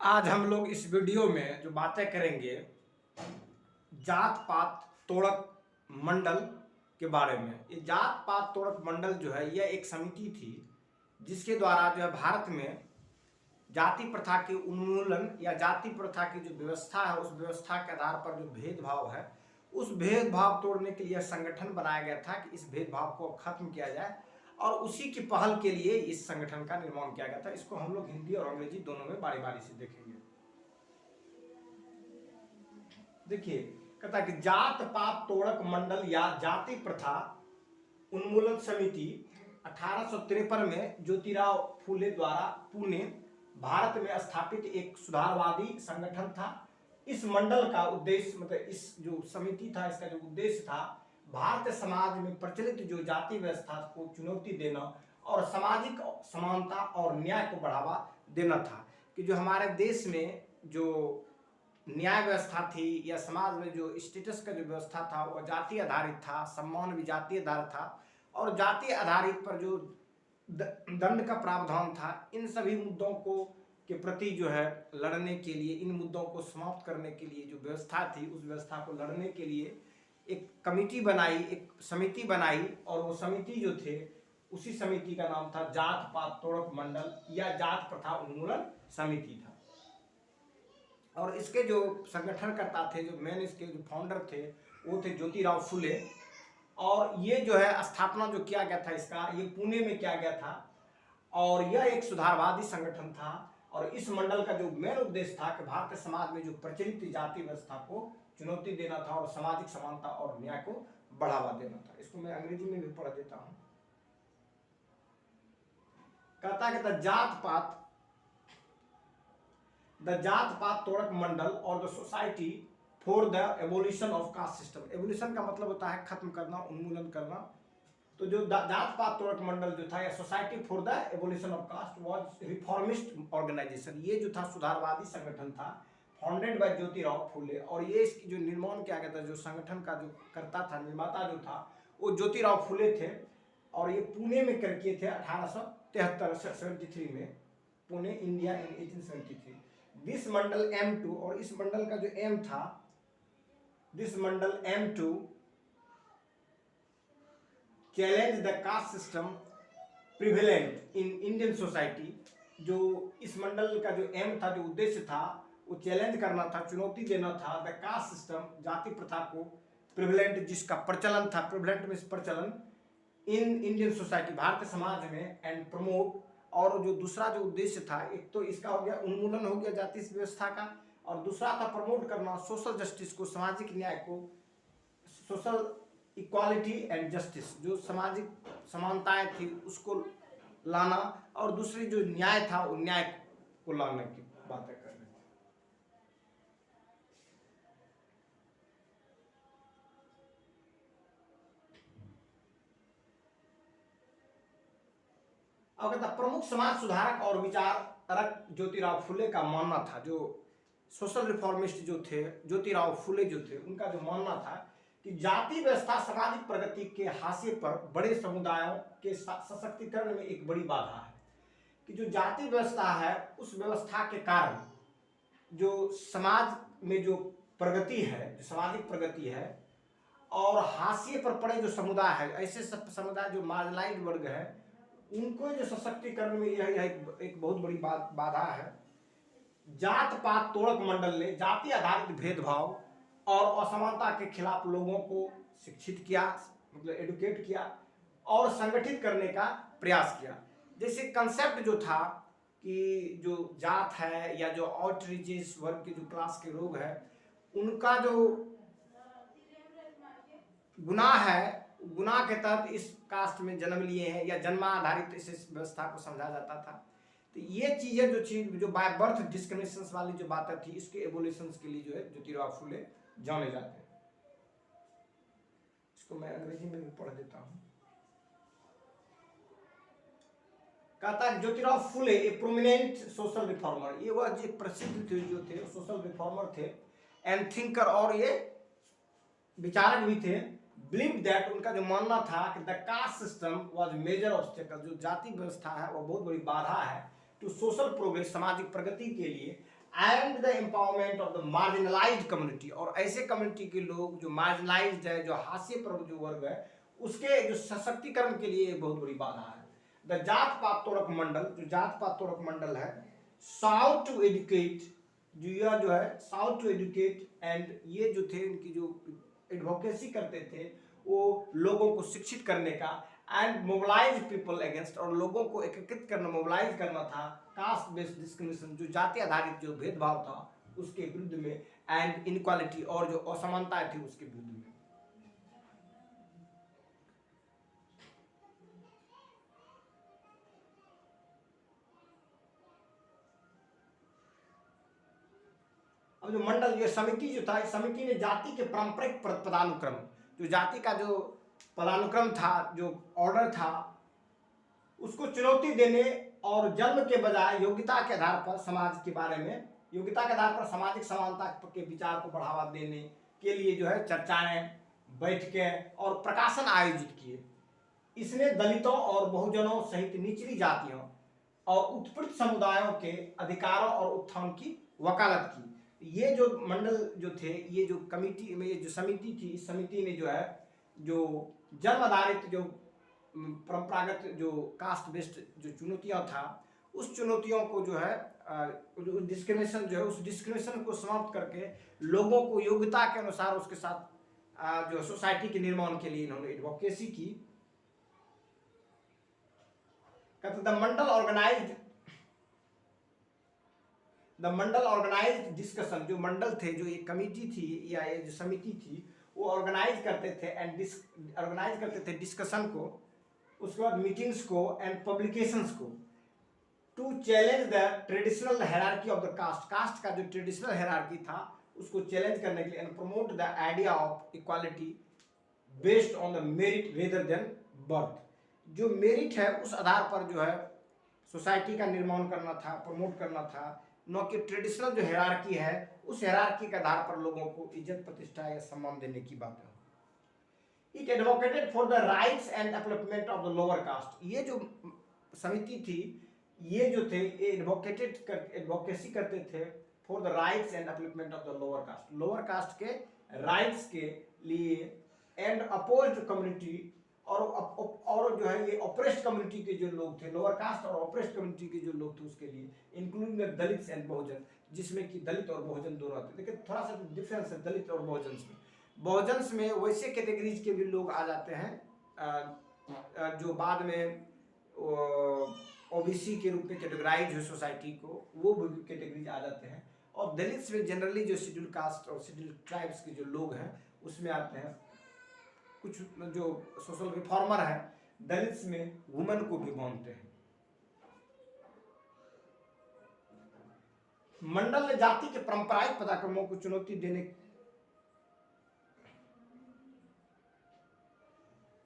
आज हम लोग इस वीडियो में जो बातें करेंगे जात पात तोड़क मंडल के बारे में। ये जात पात तोड़क मंडल जो है यह एक समिति थी जिसके द्वारा जो है भारत में जाति प्रथा के उन्मूलन या जाति प्रथा की जो व्यवस्था है उस व्यवस्था के आधार पर जो भेदभाव है उस भेदभाव तोड़ने के लिए संगठन बनाया गया था कि इस भेदभाव को खत्म किया जाए और उसी की पहल के लिए इस संगठन का निर्माण किया गया था। इसको हम लोग हिंदी और अंग्रेजी दोनों में बारी बारी से देखेंगे। देखिए, कहता है कि जात पात तोड़क मंडल या जाति प्रथा उन्मूलन समिति 1853 में ज्योतिराव फूले द्वारा पुणे भारत में स्थापित एक सुधारवादी संगठन था। इस मंडल का उद्देश्य मतलब इस जो समिति था इसका जो उद्देश्य था भारतीय समाज में प्रचलित जो जाति व्यवस्था को चुनौती देना और सामाजिक समानता और न्याय को बढ़ावा देना था। कि जो हमारे देश में जो न्याय व्यवस्था थी या समाज में जो स्टेटस का जो व्यवस्था था वह जाति आधारित था, सम्मान भी जाति आधारित था और जाति आधारित पर जो दंड का प्रावधान था, इन सभी मुद्दों को के प्रति जो है लड़ने के लिए, इन मुद्दों को समाप्त करने के लिए जो व्यवस्था थी उस व्यवस्था को लड़ने के लिए एक कमेटी बनाई, एक समिति बनाई और वो समिति जो थे उसी समिति का नाम था जात पात तोड़क मंडल या जात प्रथा उन्मूलन समिति था। और इसके जो संगठनकर्ता थे, जो मेन इसके जो फाउंडर थे वो थे ज्योतिराव फुले। और ये जो है स्थापना जो किया गया था इसका ये पुणे में किया गया था और यह एक सुधारवादी संगठन था। और इस मंडल का जो मेन उद्देश्य था कि भारतीय समाज में जो प्रचलित जाति व्यवस्था को चुनौती देना था और सामाजिक समानता और न्याय को बढ़ावा देना था। इसको मैं अंग्रेजी में भी पढ़ देता हूं। कहता जात पात तोड़क मंडल और the society for the abolition of caste system. Abolition का मतलब होता है खत्म करना, उन्मूलन करना। तो जो जात पात तोड़क मंडल जो था या society for the abolition of caste was reformist organisation. ये जो था सुधारवादी संगठन था फाउंडेड बाय ज्योतिराव फुले। और ये इसकी जो निर्माण किया गया था, जो संगठन का जो करता था, निर्माता जो था वो ज्योतिराव फुले थे। और ये पुणे में किए थे 1873 में, Pune India in 1873। This Mandal M2 और इस मंडल का जो एम था, this Mandal M2 challenge the caste system prevalent in Indian society. जो इस मंडल का जो एम था, जो उद्देश्य था वो चैलेंज करना था, चुनौती देना था द कास्ट सिस्टम, जाति प्रथा को, प्रिवेलेंट जिसका प्रचलन था, प्रिवेलेंट में प्रचलन, in Indian society Bharatiya Samaj में, एंड प्रमोट। और जो दूसरा जो उद्देश्य था, एक तो इसका हो गया उन्मूलन हो गया जाति व्यवस्था का और दूसरा था प्रमोट करना सोशल जस्टिस को, सामाजिक न्याय को, सोशल इक्वालिटी एंड जस्टिस, जो सामाजिक समानताएं थी उसको लाना और दूसरी जो न्याय था वो न्याय को लाने की बातें कर रहे थे। और कहता प्रमुख समाज सुधारक और विचारक ज्योतिराव फुले का मानना था, जो सोशल रिफॉर्मिस्ट जो थे ज्योतिराव फुले जो थे उनका जो मानना था कि जाति व्यवस्था सामाजिक प्रगति के हाशिए पर बड़े समुदायों के सशक्तिकरण में एक बड़ी बाधा है। कि जो जाति व्यवस्था है उस व्यवस्था के कारण जो समाज में जो प्रगति है, जो सामाजिक प्रगति है और हाशिए पर पड़े जो समुदाय है, ऐसे समुदाय जो मार्जिनलाइज्ड वर्ग है उनको जो सशक्तिकरण में यह एक बहुत बड़ी बाधा है। जात पात तोड़क मंडल ने जाति आधारित भेदभाव और असमानता के खिलाफ लोगों को शिक्षित किया, मतलब एडुकेट किया और संगठित करने का प्रयास किया। जैसे कंसेप्ट जो था कि जो जात है या जो आउटरीचेस वर्ग के जो क्लास के लोग हैं उनका जो गुनाह है, गुनाह के तहत इस कास्ट में जन्म लिए हैं या जन्माधारित इस व्यवस्था को समझा जाता था। तो ये चीजें जो चीज जो बाय बर्थ डिस्क्रिमिनेशन वाली जो बातें थी इसके एबोलिशन के लिए जो है ज्योतिराव फुले जाने जाते हैं। इसको मैं अंग्रेजी में भी पढ़ देता हूं। कहता है ज्योतिराव फुले ए प्रोमिनेंट सोशल रिफॉर्मर। ये वह जो प्रसिद्ध थे, जो थे सोशल रिफॉर्मर थे एंड थिंकर, और ये विचारक भी थे। बिलीव दैट, उनका जो मानना था कि the caste system was major obstacle, जो जाति व्यवस्था है वो बहुत बड़ी बाधा है टू सोशल प्रोग्रेस, सामाजिक प्रगति के लिए, and the empowerment of the marginalised community, और ऐसे कम्युनिटी के लोग जो मार्जिनलाइज्ड है, जो हाशिए पर जो वर्ग है, उसके जो सशक्तिकरण के लिए बहुत बड़ी बाधा है। द जात पात तोड़क मंडल, जो जात पात तोड़क मंडल है, साउथ टू एजुकेट, जो है साउथ टू एजुकेट, एंड ये जो थे इनकी जो एडवोकेसी करते थे वो लोगों को शिक्षित करने का, एंड मोबिलाइज पीपल अगेंस्ट, और लोगों को एकीकृत करना, मोबिलाइज करना था कास्ट बेस्ड डिस्क्रिमिनेशन, जो जाति आधारित जो भेदभाव था उसके विरुद्ध में, एंड इनक्वालिटी, और जो असमानताएं थी उसके विरुद्ध में। अब जो मंडल, ये समिति जो था, इस समिति ने जाति के पारंपरिक पदानुक्रम, जो जाति का जो पदानुक्रम था, जो ऑर्डर था, उसको चुनौती देने और जन्म के बजाय योग्यता के आधार पर समाज के बारे में, योग्यता के आधार पर सामाजिक समानता के विचार को बढ़ावा देने के लिए जो है चर्चाएं, बैठकें और प्रकाशन आयोजित किए। इसने दलितों और बहुजनों सहित निचली जातियों और उत्पीड़ित समुदायों के अधिकारों और उत्थान की वकालत की। ये जो मंडल जो थे, ये जो कमिटी में, ये जो समिति थी, इस समिति ने जो है जो जन्म आधारित जो परंपरागत जो कास्ट बेस्ड जो चुनौतियां था, उस चुनौतियों को जो है डिस्क्रिमिनेशन जो है, उस डिस्क्रिमिनेशन को समाप्त करके लोगों को योग्यता के अनुसार उसके साथ जो सोसाइटी के निर्माण के लिए इन्होंने एडवोकेसी की। द मंडल ऑर्गेनाइज्ड डिस्कशन, जो मंडल थे, जो ये कमिटी थी या ये जो समिति थी, वो ऑर्गेनाइज करते थे एंड ऑर्गेनाइज करते थे डिस्कशन को, उसके बाद मीटिंग्स को एंड पब्लिकेशंस को, to challenge the traditional hierarchy of the caste, caste का जो ट्रेडिशनल हायरार्की था उसको चैलेंज करने के लिए, and promote the idea of equality based on the merit rather than birth, जो मेरिट है उस आधार पर जो है सोसाइटी का निर्माण करना था, प्रमोट करना था, न कि ट्रेडिशनल जो हायरार्की है उस हायरार्की के आधार पर लोगों को इज्जत प्रतिष्ठा या सम्मान देने की बात है। It advocated for the rights and upliftment of the lower caste, ये जो समिति थी, ये जो थे, ये एडवोकेसी करते थे for the rights and upliftment of the lower caste के राइट्स के लिए, एंड अपोज्ड कम्युनिटी, और जो है ये ऑपरेस्ड कम्युनिटी के जो लोग थे, लोअर कास्ट और ऑपरेस्ड कम्युनिटी के जो लोग थे उसके लिए, इंक्लूडिंग द दलित एंड बहुजन, जिसमें कि दलित और बहुजन दोनों आते हैं। देखिए थोड़ा सा डिफरेंस है दलित और बहुजन में। बहुजन में वैसे कैटेगरीज के भी लोग आ जाते हैं जो बाद में ओबीसी के रूप में कैटेगराइज हुए सोसाइटी को, वो भी कैटेगरीज आ जाते हैं। और दलित में जनरली जो शेड्यूल कास्ट और शेड्यूल ट्राइब्स के जो लोग हैं उसमें आते हैं। कुछ जो सोशल रिफॉर्मर है दलित में वुमेन को भी मानते हैं। मंडल ने जाति के पारंपरिक पदाक्रमों को चुनौती देने,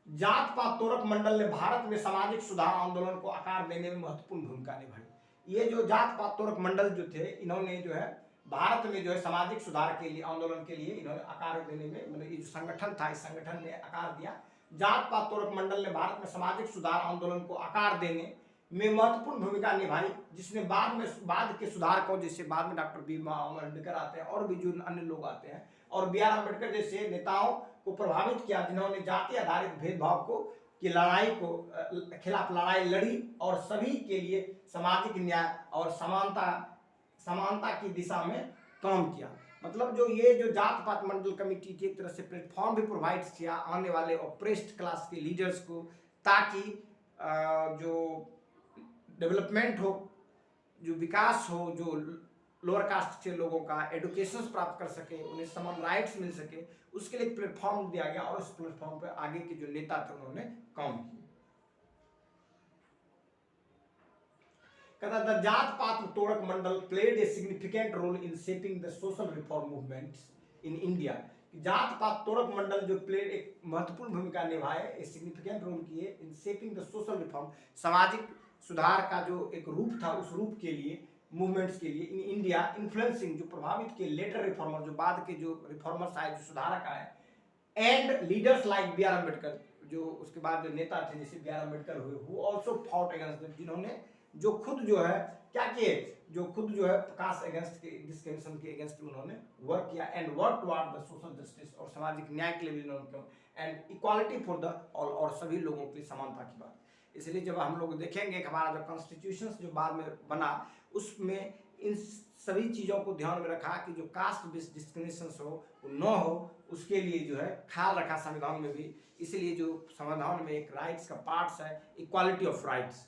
जात पात तोड़क मंडल ने भारत में सामाजिक सुधार आंदोलन को आकार देने में महत्वपूर्ण भूमिका निभाई। ये जो जात पात तोड़क मंडल जो थे, इन्होंने जो है भारत में जो है सामाजिक सुधार के लिए, आंदोलन के लिए इन्होंने आकार देने में, मतलब ये जो संगठन था, इस संगठन ने आकार दिया। जात पात तोड़क मंडल ने भारत में सामाजिक सुधार आंदोलन को आकार देने में महत्वपूर्ण भूमिका निभाई, जिसने बाद के सुधारकों, जैसे बाद में डॉक्टर भीमराव अम्बेडकर आते हैं और भी जो अन्य लोग आते हैं, और BR अम्बेडकर जैसे नेताओं को प्रभावित किया, जिन्होंने जाति आधारित भेदभाव को की लड़ाई को खिलाफ लड़ाई लड़ी और सभी के लिए सामाजिक न्याय और समानता की दिशा में काम किया। मतलब जो ये जो जात पात मंडल कमेटी थी, एक तरह से प्लेटफॉर्म भी प्रोवाइड किया आने वाले ऑप्रेस्ड क्लास के लीडर्स को, ताकि जो डेवलपमेंट हो, जो विकास हो, जो लोअर कास्ट के लोगों का एडुकेशन प्राप्त कर सके, उन्हें समान राइट्स मिल सके, उसके लिए एक प्लेटफॉर्म दिया गया और उस प्लेटफॉर्म पर आगे के जो नेता थे उन्होंने काम किया। The जात पात तोड़क मंडल played a significant role in shaping the social reform movements in India। जात पात तोड़क मंडल जो प्लेड एक महत्वपूर्ण भूमिका निभाए, एक सिग्निफिकेंट रोल किए in shaping the social reform, सामाजिक सुधार का जो एक रूप था उस रूप के लिए, मूवमेंट्स के लिए इन इंडिया, इन्फ्लुएंसिंग जो प्रभावित किए लेटर रिफॉर्मर, जो बाद के जो रिफॉर्मर्स आए, जो सुधारक आए, and leaders like BR Ambedkar, जो उसके बाद जो नेता थे जैसे BR अम्बेडकर हुए, हु आल्सो फॉट अगेंस्ट, जिन्होंने जो खुद जो है क्या किए, जो खुद जो है कास्ट अगेंस्ट के डिस्क्रिमिनेशन के अगेंस्ट उन्होंने वर्क किया and work toward the social justice, और सामाजिक न्याय के लिए भी उन्होंने and equality for the all, और सभी लोगों के लिए समानता की बात। इसलिए जब हम लोग देखेंगे कि हमारा जो कॉन्स्टिट्यूशन जो बाद में बना उसमें इन सभी चीज़ों को ध्यान में रखा कि जो कास्ट बेस्ड डिस्क्रिमिनेशन हो वो न हो, उसके लिए जो है ख्याल रखा संविधान में भी। इसलिए जो संविधान में एक राइट्स का पार्ट्स है इक्वालिटी ऑफ राइट्स।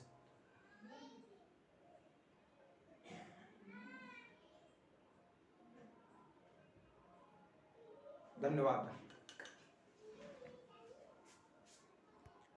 धन्यवाद।